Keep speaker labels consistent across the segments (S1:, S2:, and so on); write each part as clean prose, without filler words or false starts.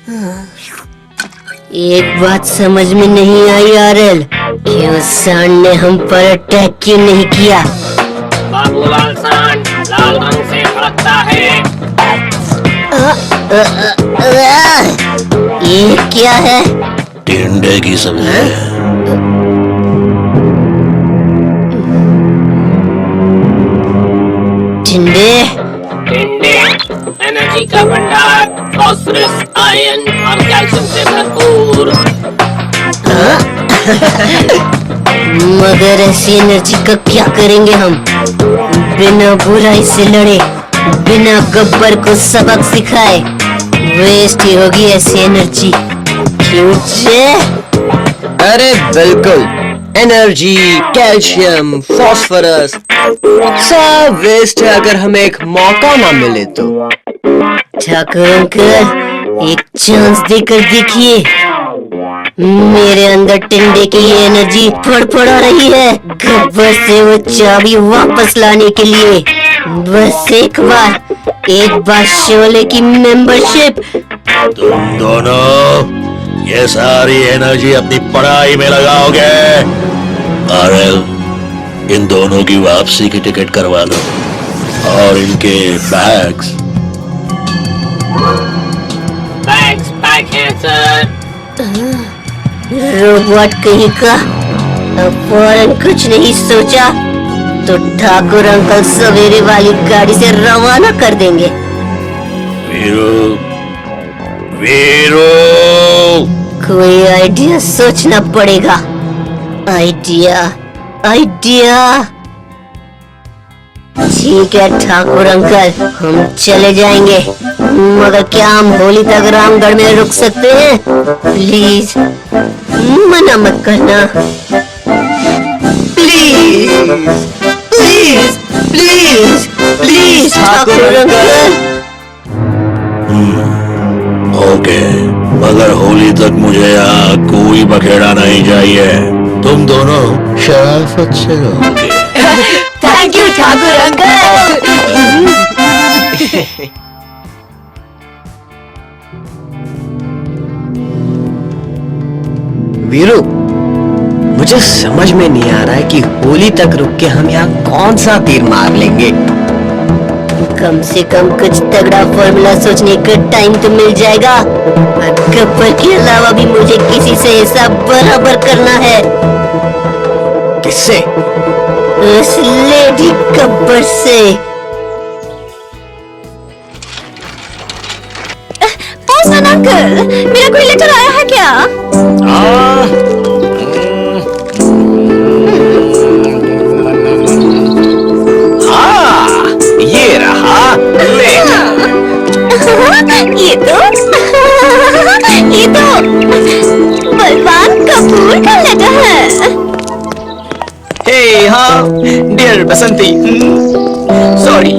S1: एक बात समझ में नहीं आई आरएल, क्यों सांड ने हम पर अटैक क्यों नहीं किया?
S2: बाबूलाल सांड लाल रंग से भड़कता है।
S1: ये क्या है?
S3: टिंडे की सब्जी।
S1: टिंडे?
S2: टिंडे एनर्जी का भंडार, फास्फोरस, आयरन और कैल्शियम से भरपूर।
S1: मगर ऐसी एनर्जी का क्या करेंगे हम? बिना बुराई से लड़े, बिना गब्बर को सबक सिखाए, वेस्ट ही होगी ऐसी एनर्जी। क्यों जे?
S4: अरे बिल्कुल, एनर्जी, कैल्शियम, फास्फोरस सब वेस्ट है अगर हमें एक मौका ना मिले तो।
S1: ठाकुर अंकल, एक चांस देकर देखिए। मेरे अंदर टिंडे की ये एनर्जी फड़फड़ा रही है गब्बर से वो चाबी वापस लाने के लिए। बस एक बार शोले की मेंबरशिप।
S3: तुम दोनों ये सारी एनर्जी अपनी पढ़ाई में लगाओगे। आरएल, इन दोनों की वापसी की टिकट करवा लो और इनके बैग्स
S2: पैक है सर।
S1: रोबोट कहीं का। अब फौरन कुछ नहीं सोचा तो ठाकुर अंकल सवेरे वाली गाड़ी से रवाना कर देंगे।
S3: वीरू, वीरू।
S1: कोई आइडिया सोचना पड़ेगा। आइडिया। ठीक है ठाकुर अंकल, हम चले जाएंगे, मगर क्या हम होली तक रामगढ़ में रुक सकते हैं? प्लीज मना मत करना। Please Thakur uncle.
S3: ओके, मगर होली तक मुझे यहाँ कोई बखेड़ा नहीं चाहिए। तुम दोनों शराफत से रहोगे।
S1: Thank you Thakur uncle.
S4: Veeru, मुझे समझ में नहीं आ रहा है कि होली तक रुक के हम यहाँ कौन सा तीर मार लेंगे।
S1: कम से कम कुछ तगड़ा फॉर्मूला सोचने का टाइम तो मिल जाएगा। गब्बर के अलावा भी मुझे किसी से हिसाब बराबर करना है।
S4: किससे?
S1: उस लेडी गब्बर से। पोस्टमैन अंकल, मेरा कोई लेटर आया है क्या?
S4: ये रहा लेटर।
S1: ये तो बलवान कपूर का लेटर है।
S4: हे हाँ, डियर बसंती, सॉरी,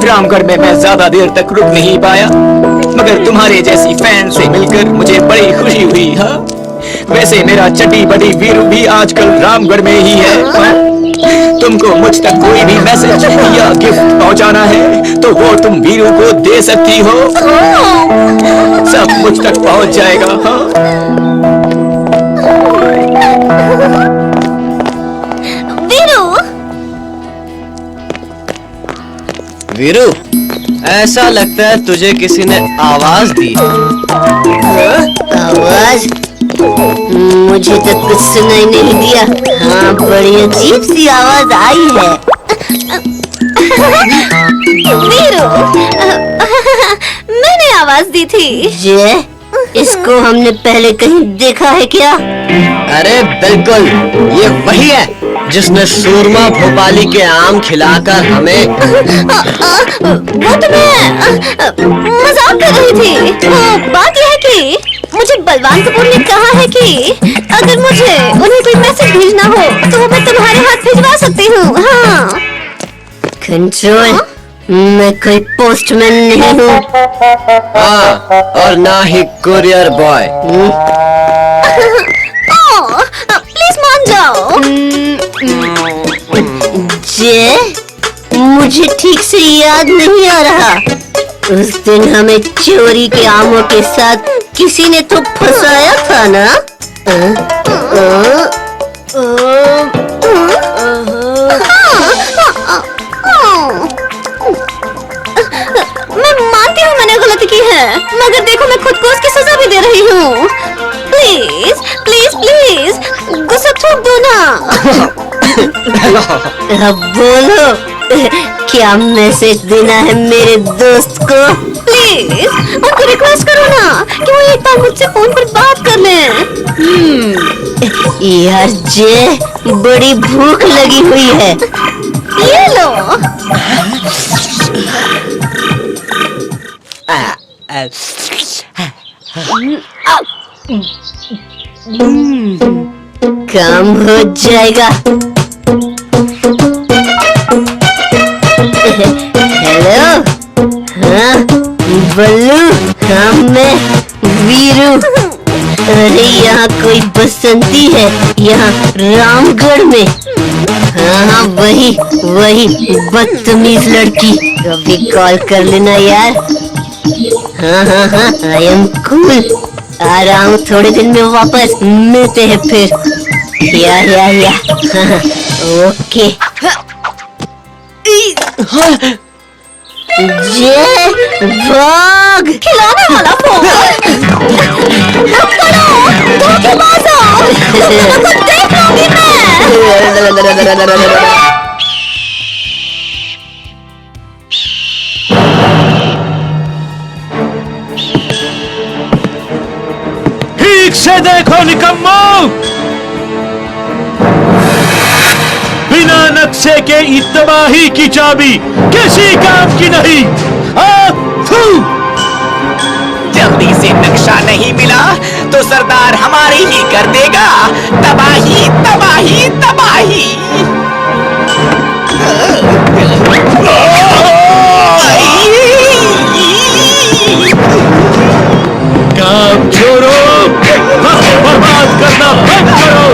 S4: रामगढ़ में मैं ज्यादा देर तक रुक नहीं पाया, मगर तुम्हारे जैसी फैन से मिलकर मुझे बड़ी खुशी हुई। हाँ, वैसे मेरा चड्डी बड़ी वीरू भी आजकल रामगढ़ में ही है। हाँ? तुमको मुझ तक कोई भी मैसेज या गिफ्ट पहुंचाना है तो वो तुम वीरू को दे सकती हो। सब मुझ तक पहुंच जाएगा। हाँ? वीरू, ऐसा लगता है तुझे किसी ने आवाज दी।
S1: आवाज? मुझे तो कुछ सुनाई नहीं दिया। हाँ, बड़ी अजीब सी आवाज आई है।
S5: वीरू, मैंने आवाज दी थी।
S1: जे, इसको हमने पहले कहीं देखा है क्या?
S4: अरे बिल्कुल, ये वही है जिसने सूरमा भोपाली के आम खिलाकर हमें।
S5: वो तो मैं मजाक कर रही थी। बात यह है कि मुझे बलवान कपूर ने कहा है कि अगर मुझे उन्हें कोई मैसेज भेजना हो तो मैं तुम्हारे हाथ भिजवा सकती हूँ। हाँ।
S1: कंट्रोल, मैं कोई पोस्टमैन नहीं हूँ।
S4: हाँ, और ना ही कुरियर बॉय।
S5: प्लीज मान जाओ।
S1: जे, मुझे ठीक से याद नहीं आ रहा। उस दिन हमें चोरी के आमों के साथ किसी ने तो फंसाया था ना?
S5: मैं मानती हूँ मैंने गलती की है, मगर देखो मैं खुद को उसकी सजा भी दे रही हूँ। प्लीज प्लीज प्लीज गुस्सा थूक दो ना।
S1: अब बोलो, क्या मैसेज देना है मेरे दोस्त को?
S5: प्लीज उनको रिक्वेस्ट करो ना कि वो एक बार मुझसे फोन पर बात कर लें।
S1: यार जे, बड़ी भूख लगी हुई है।
S5: ये लो।
S1: काम हो जाएगा। हेलो, हाँ बल्लू, हाँ मैं वीरू। अरे यहाँ कोई बसंती है, यहाँ रामगढ़ में। हाँ हाँ वही बदतमीज लड़की। कभी कॉल कर लेना यार। हाँ आई एम कूल। आ रहा हूँ थोड़े दिन में वापस, मिलते हैं फिर। या हाँ, ओके। जे भाग।
S5: खिलाने वाला फोन। धोखेबाज हो। तुमको देख लूंगी मैं।
S3: ठीक से देखो निकम्मो, बिना नक्शे के इत्तबाही की चाबी किसी काम की नहीं।
S4: जल्दी से नक्शा नहीं मिला तो सरदार हमारी ही कर देगा तबाही तबाही तबाही।
S3: काम छोड़ो, बर्बाद करना बंद करो।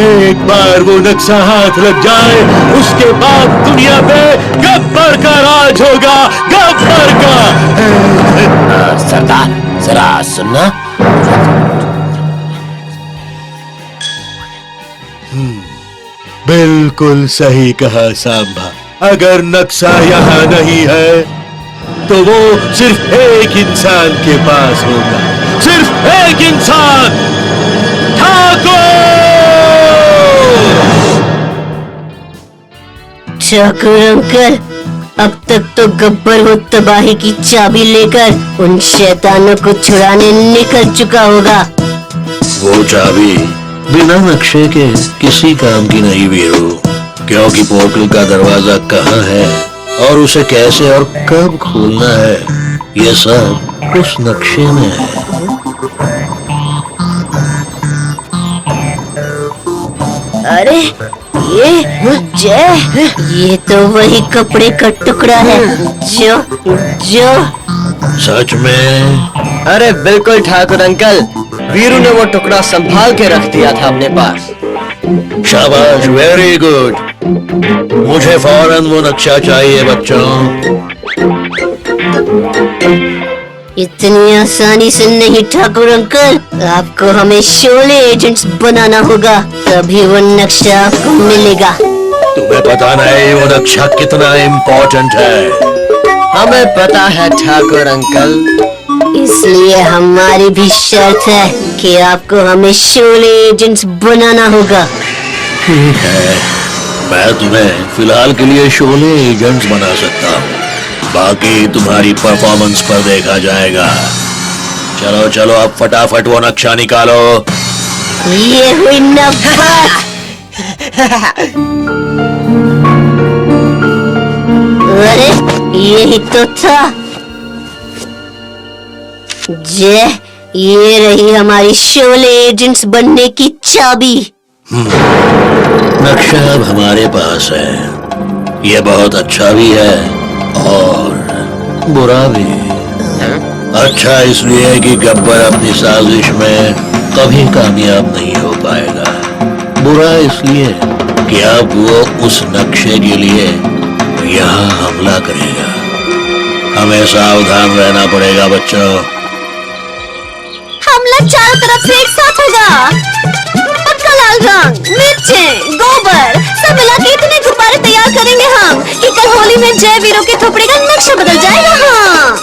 S3: एक बार वो नक्शा हाथ लग जाए, उसके बाद दुनिया पे गब्बर का राज होगा, गब्बर का।
S6: सरदार जरा सुनना।
S3: बिल्कुल सही कहा सांभा। अगर नक्शा यहाँ नहीं है तो वो सिर्फ एक इंसान के पास होगा, सिर्फ एक इंसान, ठाकुर।
S1: अंकल, अब तक तो गब्बर वो तबाही की चाबी लेकर उन शैतानों को छुड़ाने निकल चुका होगा।
S3: वो चाबी बिना नक्शे के किसी काम की नहीं वीरू, क्योंकि पोर्टल का दरवाजा कहाँ है और उसे कैसे और कब खोलना है, ये सब उस नक्शे में है।
S1: अरे ये तो वही कपड़े का टुकड़ा है जो
S3: सच में?
S6: अरे बिल्कुल ठाकुर अंकल, वीरू ने वो टुकड़ा संभाल के रख दिया था अपने पास।
S3: शाबाश, वेरी गुड। मुझे फौरन वो नक्शा चाहिए बच्चों।
S1: इतनी आसानी से नहीं ठाकुर अंकल, आपको हमें शोले एजेंट्स बनाना होगा, तभी वो नक्शा आपको मिलेगा।
S3: तुम्हें पता नहीं वो नक्शा कितना इम्पोर्टेंट है।
S6: हमें पता है ठाकुर अंकल,
S1: इसलिए हमारी भी शर्त है कि आपको हमें शोले एजेंट्स बनाना होगा।
S3: ठीक है, मैं तुम्हें फिलहाल के लिए शोले एजेंट्स बना सकता हूँ, बाकी तुम्हारी परफॉर्मेंस पर देखा जाएगा। चलो चलो अब फटाफट वो नक्शा निकालो।
S1: ये हुई ना बात। अरे यही तो था। ये रही हमारी शोले एजेंट्स बनने की चाबी।
S3: नक्शा अब हमारे पास है। ये बहुत अच्छा भी है और बुरा भी। अच्छा इसलिए कि गब्बर अपनी साजिश में कभी कामयाब नहीं हो पाएगा। बुरा इसलिए कि अब वो उस नक्शे के लिए यहाँ हमला करेगा। हमें सावधान रहना पड़ेगा बच्चों।
S5: हमला चारों तरफ से एक साथ होगा। पक्का लाल रंग, मिर्चें, गोबर सब मिला के इतने गुब्बारे तैयार करेंगे हम कि कल होली में जय वीरों के थोपड़े का नक्शा बदल जाएगा। हाँ